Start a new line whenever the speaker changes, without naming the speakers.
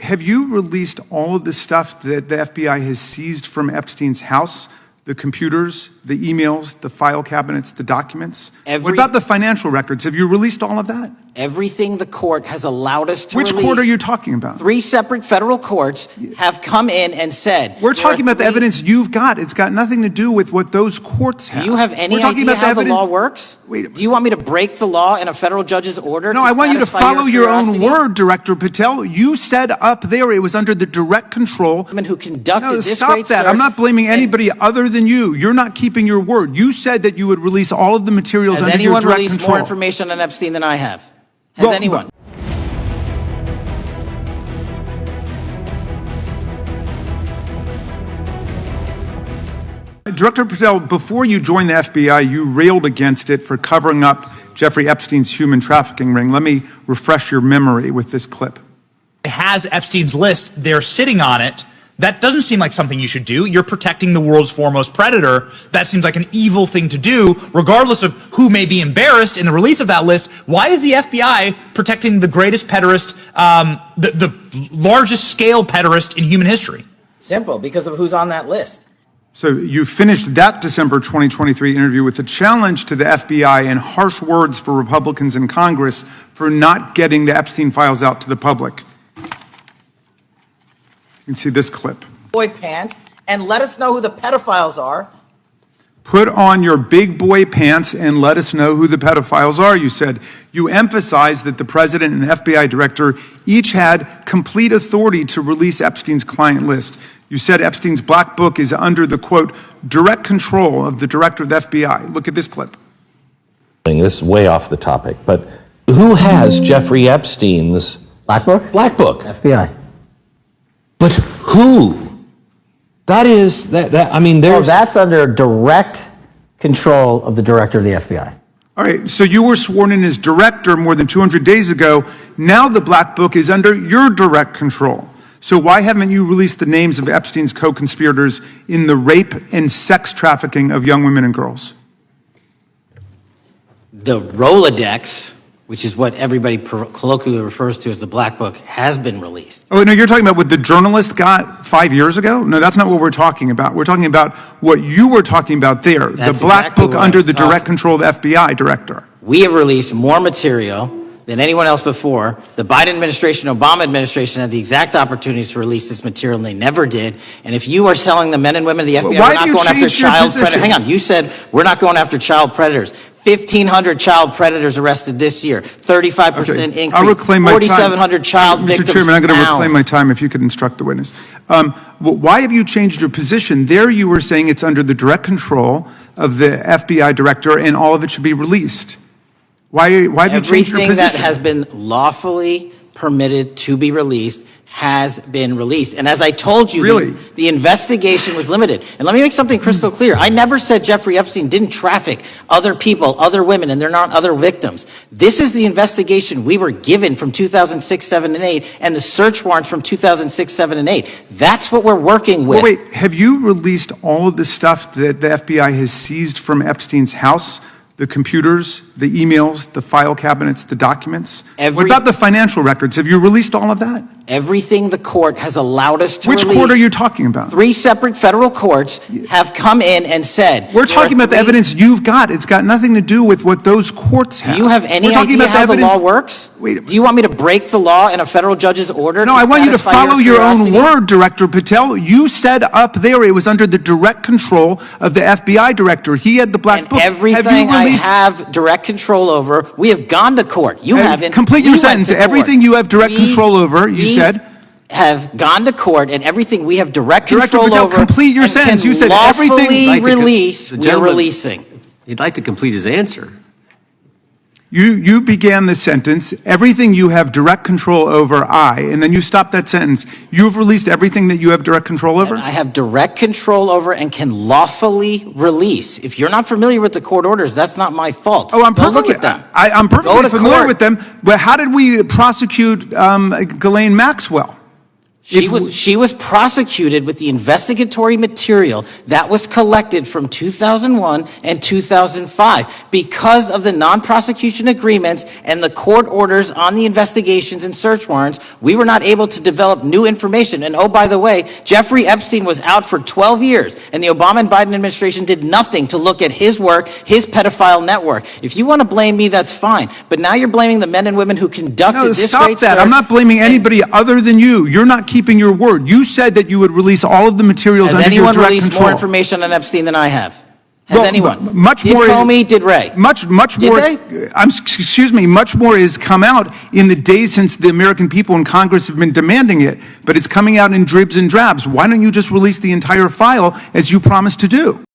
have you released all of the stuff that the FBI has seized from Epstein's house? The computers, the emails, the file cabinets, the documents? What about the financial records? Have you released all of that?
Everything the court has allowed us to release.
Which court are you talking about?
3 separate federal courts have come in and said...
We're talking about the evidence you've got. It's got nothing to do with what those courts have.
Do you have any idea how the law works? Do you want me to break the law in a federal judge's order?
No, I want you to follow your own word, Director Patel. You said up there it was under the direct control...
...who conducted this
stop
great
that.
search.
I'm not blaming anybody other than you. You're not keeping your word. You said that you would release all of the materials under your direct control.
Has anyone released more information on Epstein than I have? Has anyone?
Director Patel, before you joined the FBI, you railed against it for covering up Jeffrey Epstein's human trafficking ring. Let me refresh your memory with this clip.
It has Epstein's list. They're sitting on it. That doesn't seem like something you should do. You're protecting the world's foremost predator. That seems like an evil thing to do, regardless of who may be embarrassed in the release of that list. Why is the FBI protecting the greatest pederast, the largest scale pederast in human history?
Simple, because of who's on that list.
So you finished that December 2023 interview with a challenge to the FBI and harsh words for Republicans in Congress for not getting the Epstein files out to the public. You can see this clip.
Boy pants, and let us know who the pedophiles are.
Put on your big boy pants and let us know who the pedophiles are, you said. You emphasized that the president and FBI director each had complete authority to release Epstein's client list. You said Epstein's black book is under the, quote, direct control of the director of the FBI. Look at this clip.
This is way off the topic, but who has Jeffrey Epstein's
black book?
Black book.
FBI.
But who? That is, I mean, there's...
Oh, that's under direct control of the director of the FBI.
All right, so you were sworn in as director more than 200 days ago. Now the black book is under your direct control. So why haven't you released the names of Epstein's co-conspirators in the rape and sex trafficking of young women and girls?
The Rolodex, which is what everybody colloquially refers to as the black book, has been released.
Oh, no, you're talking about what the journalist got 5 years ago? No, that's not what we're talking about. We're talking about what you were talking about there,
That's
the black
exactly
book
what I
under
was
the
talking.
direct control of the FBI director.
We have released more material than anyone else before. The Biden administration, Obama administration had the exact opportunities to release this material, and they never did. And if you are selling the men and women of the FBI,
Why
we're not going after child predators. Hang on, you said we're not going after child predators. 1,500 child predators arrested this year, 35% increase,
I'll reclaim my time.
4,700 child victims.
Mr. Chairman, I'm going to
found.
reclaim my time if you could instruct the witness. Why have you changed your position? There you were saying it's under the direct control of the FBI director and all of it should be released. Why have you changed your position?
Everything that has been lawfully permitted to be released has been released. And as I told you, the investigation was limited. And let me make something crystal clear. I never said Jeffrey Epstein didn't traffic other people, other women, and they're not other victims. This is the investigation we were given from 2006, 7, and 8, and the search warrants from 2006, 7, and 8. That's what we're working with.
Well, wait, have you released all of the stuff that the FBI has seized from Epstein's house? The computers, the emails, the file cabinets, the documents? What about the financial records? Have you released all of that?
Everything the court has allowed us to release.
Which court are you talking about?
3 separate federal courts have come in and said...
We're talking about the evidence you've got. It's got nothing to do with what those courts have.
Do you have any idea how the law works? Do you want me to break the law in a federal judge's order?
No, I want you to follow your own word, Director Patel. You said up there it was under the direct control of the FBI director. He had the black book.
Everything I have direct control over, we have gone to court. You haven't.
Complete your sentence. Everything you have direct control over, you said.
Have gone to court, and everything we have direct control over.
Complete your sentence. You said everything.
Release. We're releasing.
He'd like to complete his answer.
You began the sentence, everything you have direct control over, and then you stopped that sentence. You've released everything that you have direct control over?
And I have direct control over and can lawfully release. If you're not familiar with the court orders, that's not my fault.
Oh, I'm
perfectly,
look at them. I'm perfectly familiar with them, but how did we prosecute Ghislaine Maxwell?
She was prosecuted with the investigatory material that was collected from 2001 and 2005. Because of the non-prosecution agreements and the court orders on the investigations and search warrants, we were not able to develop new information. And oh, by the way, Jeffrey Epstein was out for 12 years, and the Obama and Biden administration did nothing to look at his work, his pedophile network. If you want to blame me, that's fine. But now you're blaming the men and women who conducted this
stop
great
that.
search.
I'm not blaming anybody other than you. You're not keeping your word. You said that you would release all of the materials
Has
under your
anyone
direct
released
control.
more information on Epstein than I have? Has
Well,
anyone?
much
did
more-
Comey, did Ray?
Much
Did
more.
they?
Excuse me. Much more has come out in the days since the American people in Congress have been demanding it, but it's coming out in dribs and drabs. Why don't you just release the entire file as you promised to do?